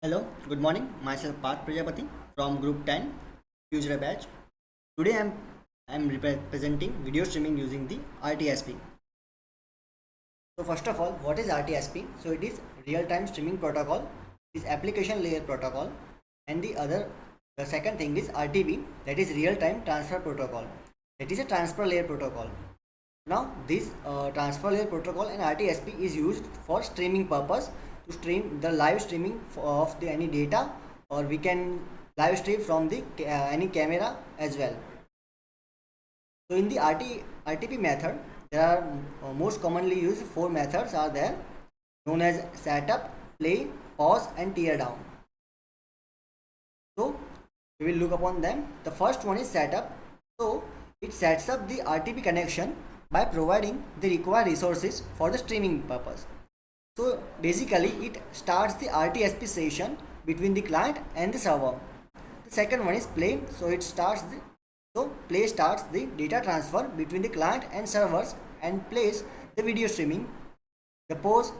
Hello, good morning. Myself Parth Prajapati from Group 10, Future Batch. Today I'm representing video streaming using the RTSP. So first of all, what is RTSP? So it is real-time streaming protocol. It is application layer protocol, and the second thing is RTP, that is real-time transfer protocol. That is a transfer layer protocol. Now this transfer layer protocol and RTSP is used for streaming purpose to stream the live streaming of the any data, or we can live stream from the any camera as well. So in the RTP method, there are most commonly used four methods are there, known as setup, play, pause and tear down. So we will look upon them. The first one is setup. So it sets up the RTP connection by providing the required resources for the streaming purpose. So basically it starts the RTSP session between the client and the server. The second one is play. So play starts the data transfer between the client and servers and plays the video streaming. The pause,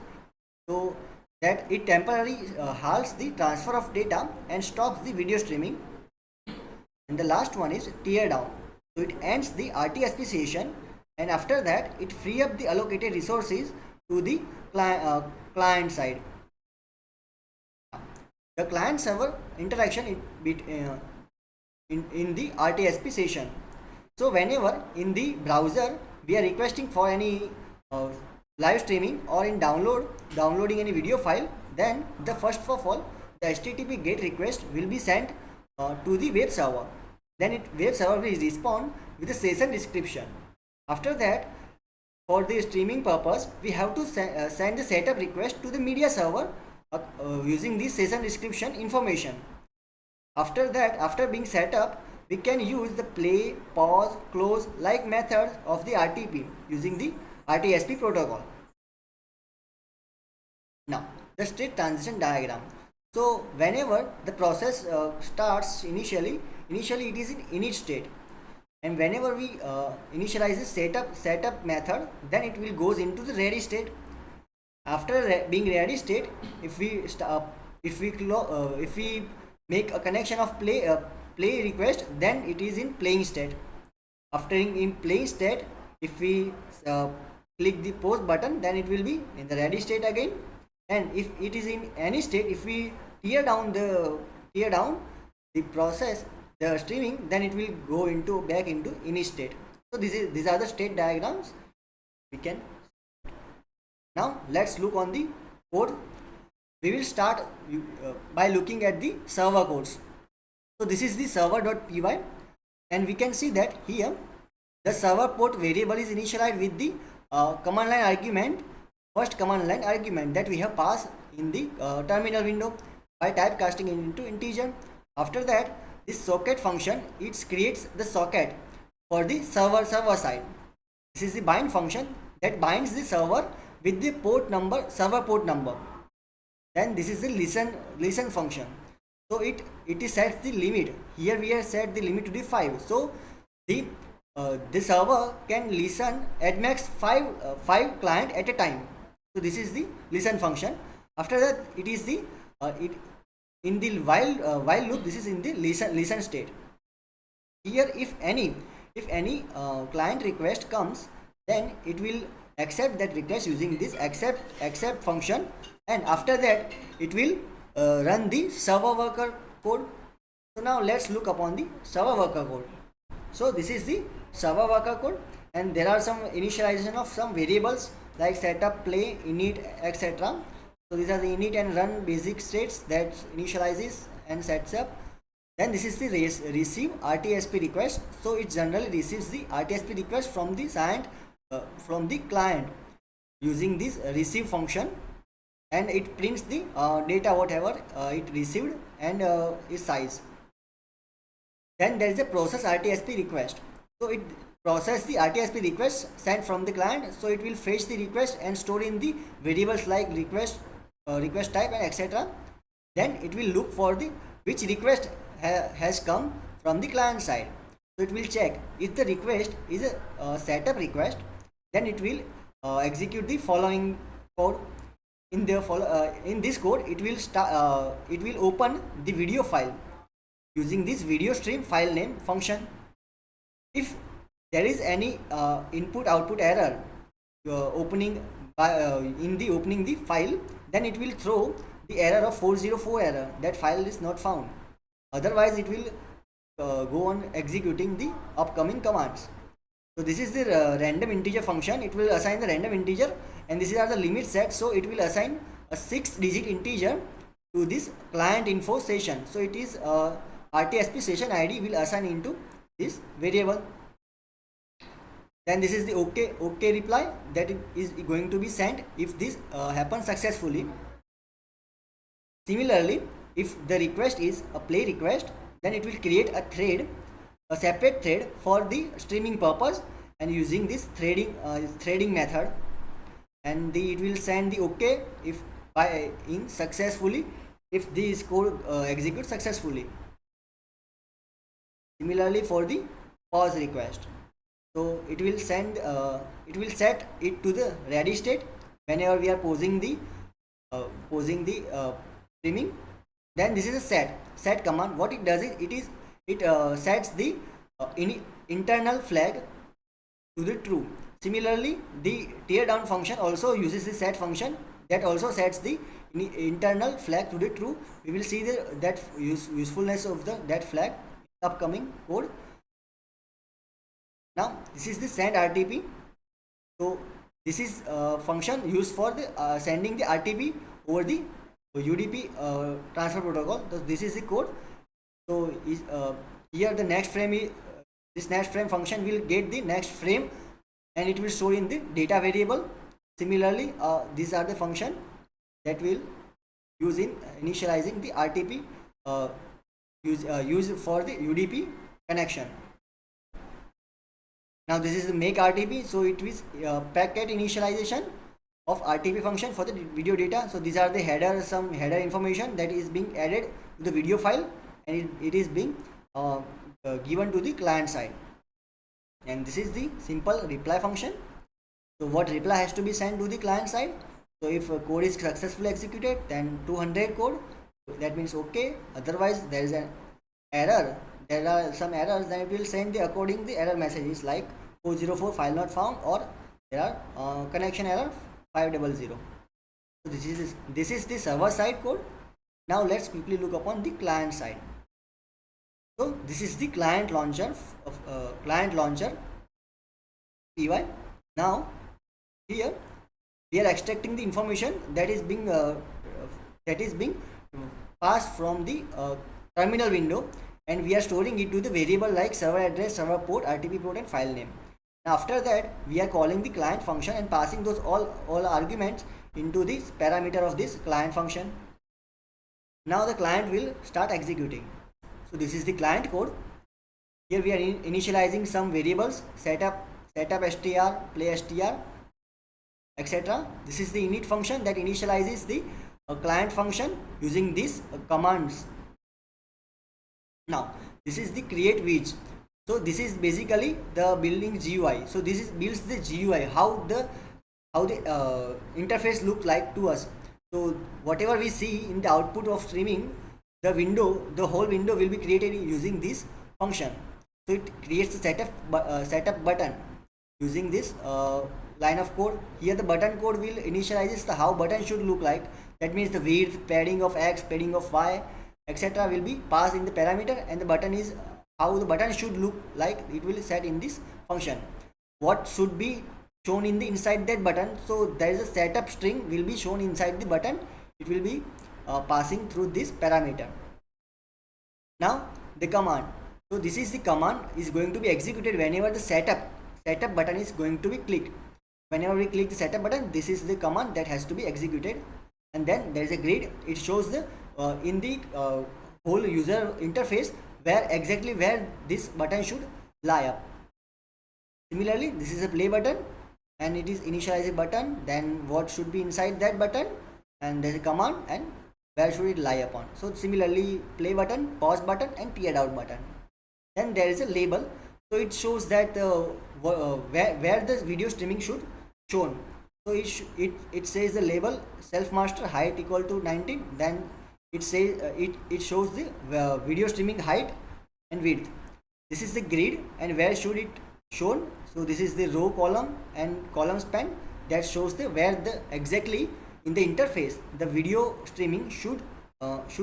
so that it temporarily halts the transfer of data and stops the video streaming. And the last one is tear down. So it ends the RTSP session, and after that it free up the allocated resources to the client side. The client server interaction in the RTSP session. So whenever in the browser we are requesting for any live streaming or in downloading any video file, then the first of all the HTTP GET request will be sent to the web server. Then web server will respond with a session description. After that, for the streaming purpose, we have to send the setup request to the media server using the session description information. After that, after being set up, we can use the play, pause, close like methods of the RTP using the RTSP protocol. Now, the state transition diagram. So whenever the process starts initially it is in init state, and whenever we initialize the setup method, then it will goes into the ready state. After being ready state, if we make a connection of play request, then it is in playing state. After in playing state, if we click the pause button, then it will be in the ready state again. And if it is in any state, if we tear down the process, the streaming, then it will go back into init state. So these are the state diagrams we can. Now let's look on the code. We will start by looking at the server codes. So this is the server.py, and we can see that here the server port variable is initialized with the command line argument, first command line argument that we have passed in the terminal window by typecasting into integer. After that, this socket function, it creates the socket for the server side. This is the bind function that binds the server with the server port number. Then this is the listen function. So it sets the limit. Here we have set the limit to the 5. So the server can listen at max 5 client at a time. So this is the listen function. After that, it is the in the while loop, this is in the listen state. Here if any client request comes, then it will accept that request using this accept function, and after that it will run the server worker code. So now let's look upon the server worker code. So this is the server worker code, and there are some initialization of some variables like setup, play, init, etc. So these are the init and run basic states that initializes and sets up. Then this is the receive RTSP request. So it generally receives the RTSP request from the client using this receive function, and it prints the data whatever it received and its size. Then there is a process RTSP request. So it process the RTSP request sent from the client. So it will fetch the request and store in the variables like request type and etc. Then it will look for the which request has come from the client side. So it will check if the request is a setup request, then it will execute the following code. in this code it will open the video file using this video stream file name function. If there is any input output error opening in the opening the file, then it will throw the error of 404 error, that file is not found. Otherwise it will go on executing the upcoming commands. So this is the random integer function. It will assign the random integer, and these are the limit set. So it will assign a 6-digit integer to this client info session. So it is RTSP session ID will assign into this variable. Then this is the OK reply that is going to be sent if this happens successfully. Similarly, if the request is a play request, then it will create a thread, a separate thread for the streaming purpose, and using this threading method, and it will send the OK if by in successfully if this code executes successfully. Similarly for the pause request, so it will send it will set it to the ready state whenever we are pausing the streaming. Then this is a set command. What it does is it sets the internal flag to the true. Similarly, the tear down function also uses the set function that also sets the internal flag to the true. We will see that usefulness of that flag in upcoming code. Now this is the send RTP. So this is function used for the sending the RTP over the UDP transfer protocol. So this is the code. So here the next frame is this next frame function will get the next frame, and it will store in the data variable. Similarly, these are the function that will use in initializing the RTP use for the UDP connection. Now this is the make RTP. So it is packet initialization of RTP function for the video data. So these are the some header information that is being added to the video file, and it is being given to the client side. And this is the simple reply function. So what reply has to be sent to the client side? So if a code is successfully executed, then 200 code, that means OK. Otherwise there is an error, there are some errors, then it will send the according the error messages like 404 file not found, or there are connection error 500. So this is the server side code. Now let's quickly look upon the client side. So this is the client launcher PY. Now here we are extracting the information that is being passed from the terminal window, and we are storing it to the variable like server address, server port, RTP port, and file name. Now after that we are calling the client function and passing those all arguments into this parameter of this client function. Now the client will start executing. So this is the client code. Here we are initializing some variables, setup str, play str, etc. This is the init function that initializes the client function using these commands. Now this is the create widge. So this is basically the building GUI. So this builds the GUI, how the interface look like to us. So whatever we see in the output of streaming, the whole window will be created using this function. So it creates a setup button using this line of code. Here the button code will initializes the how button should look like. That means the width, padding of X, padding of Y, etc. will be passed in the parameter, and the button is how the button should look like. It will set in this function. What should be shown in the inside that button? So there is a setup string will be shown inside the button. It will be passing through this parameter. Now the command. So this is the command is going to be executed whenever the setup button is going to be clicked. Whenever we click the setup button, this is the command that has to be executed. And then there is a grid. It shows the in the whole user interface exactly where this button should lie up. Similarly, this is a play button, and it is initialize button. Then what should be inside that button, and there is a command, and where should it lie upon. So similarly, play button, pause button, and tear down button. Then there is a label. So it shows that where the video streaming should shown. So it says the label self master height equal to 19. Then it says it shows the video streaming height and width. This is the grid, and where should it shown? So this is the row column and column span that shows the where the exactly in the interface the video streaming should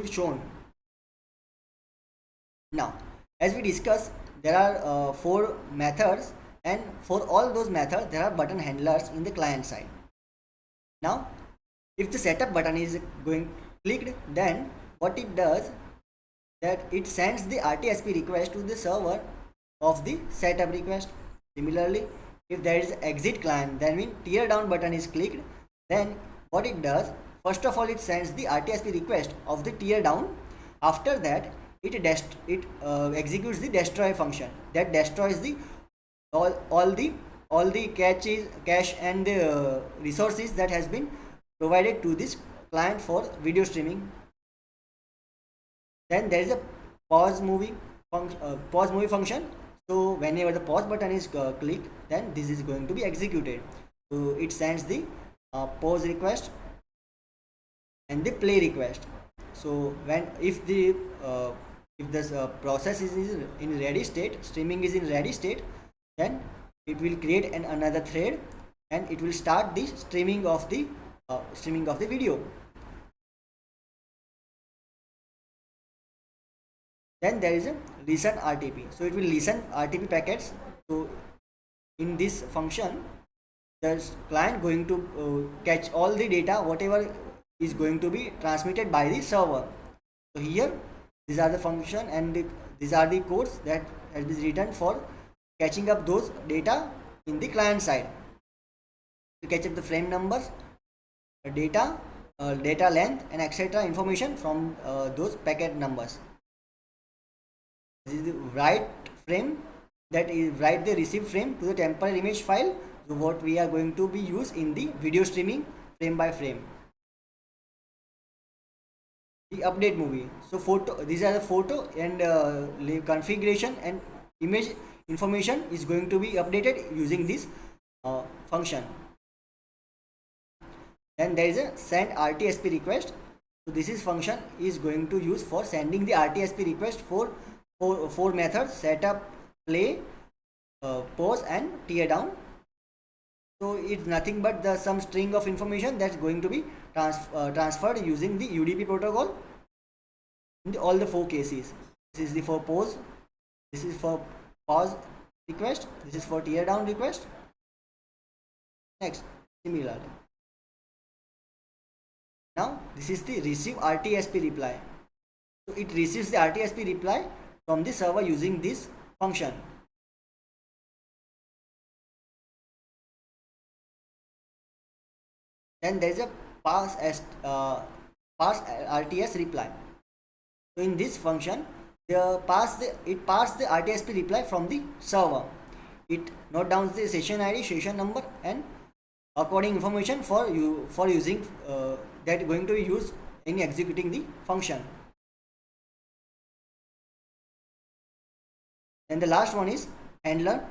shown. Now, as we discussed, there are 4 methods, and for all those methods there are button handlers in the client side. Now, if the setup button is going clicked, then what it does, that it sends the RTSP request to the server of the setup request. Similarly, if there is exit client, then when tear down button is clicked, then what it does, first of all it sends the RTSP request of the tear down. After that, it executes the destroy function that destroys the all the cache and the resources that has been provided to this client for video streaming. Then there is a pause movie function. So whenever the pause button is clicked, then this is going to be executed. So it sends the pause request and the play request. So when if this process is in ready state, streaming is in ready state, then it will create another thread, and it will start the streaming of the video. Then there is a listen RTP. So it will listen RTP packets. So in this function, the client going to catch all the data whatever is going to be transmitted by the server. So here these are the function, and these are the codes that has been written for catching up those data in the client side, to catch up the frame numbers, data length, and etc. information from those packet numbers. This is the write frame, that is write the received frame to the temporary image file. So what we are going to be used in the video streaming frame by frame. The update movie. So these are the photo and configuration and image information is going to be updated using this function. Then there is a send RTSP request. So this is function is going to use for sending the RTSP request for four methods: setup, play, pause, and tear down. So it's nothing but some string of information that's going to be transferred using the UDP protocol in all the 4 cases. This is the for pause, this is for pause request, this is for tear down request. Next, similarly. Now this is the receive RTSP reply. So it receives the RTSP reply from the server using this function. Then there is a pass RTS reply. So in this function, it pass the RTSP reply from the server. It note down the session ID, session number, and according information for using that going to be used in executing the function. And the last one is handler.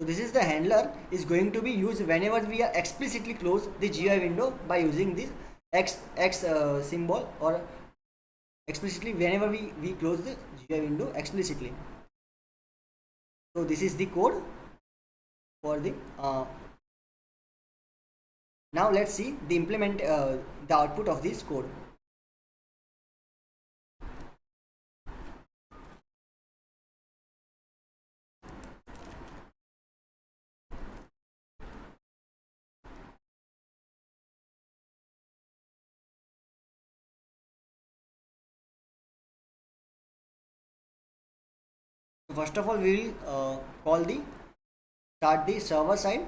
So this is the handler is going to be used whenever we are explicitly close the GUI window by using this X symbol, or explicitly whenever we close the GUI window explicitly. So this is the code for the now let's see the implement the output of this code. First of all, we will start the server side.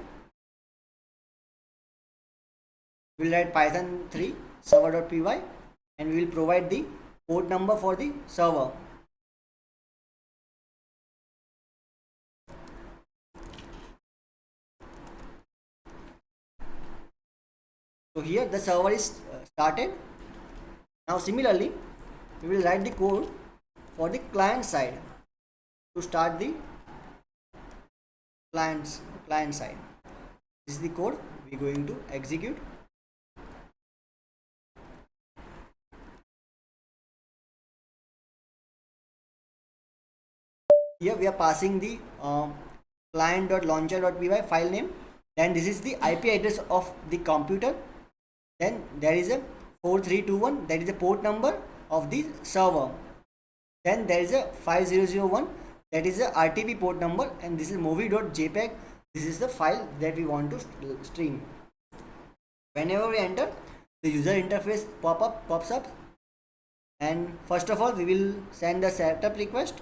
We will write Python 3 server.py, and we will provide the port number for the server. So here the server is started. Now similarly, we will write the code for the client side to start the client side. This is the code we're going to execute. Here we are passing the client.launcher.py file name. Then this is the IP address of the computer. Then there is a 4321, that is the port number of the server. Then there is a 5001, that is the RTP port number, and this is movie.jpg. This is the file that we want to stream. Whenever we enter, the user interface pops up, and first of all we will send the setup request.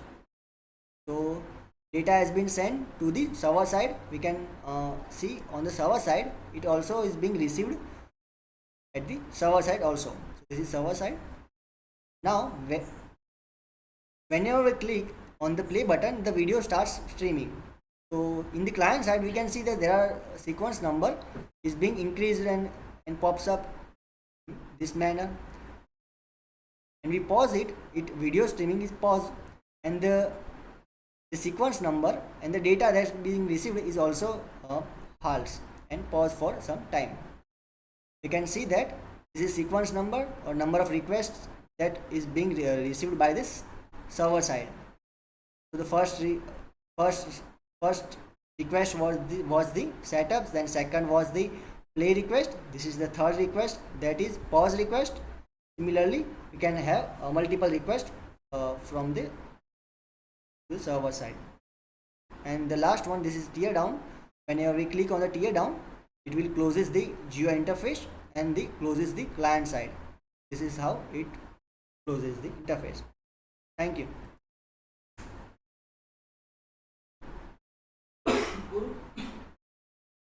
So data has been sent to the server side. We can see on the server side it also is being received at the server side also. So this is server side. Now whenever we click on the play button, the video starts streaming. So in the client side we can see that there are sequence number is being increased and pops up this manner, and we pause it, video streaming is paused, and the sequence number and the data that's being received is also halts and pause for some time. You can see that this is sequence number or number of requests that is being received by this server side. So the first request was the setup, then second was the play request, this is the third request, that is pause request. Similarly we can have multiple requests from the server side. And the last one, this is tear down. Whenever we click on the tear down, it will closes the GUI interface and closes the client side. This is how it closes the interface. Thank you.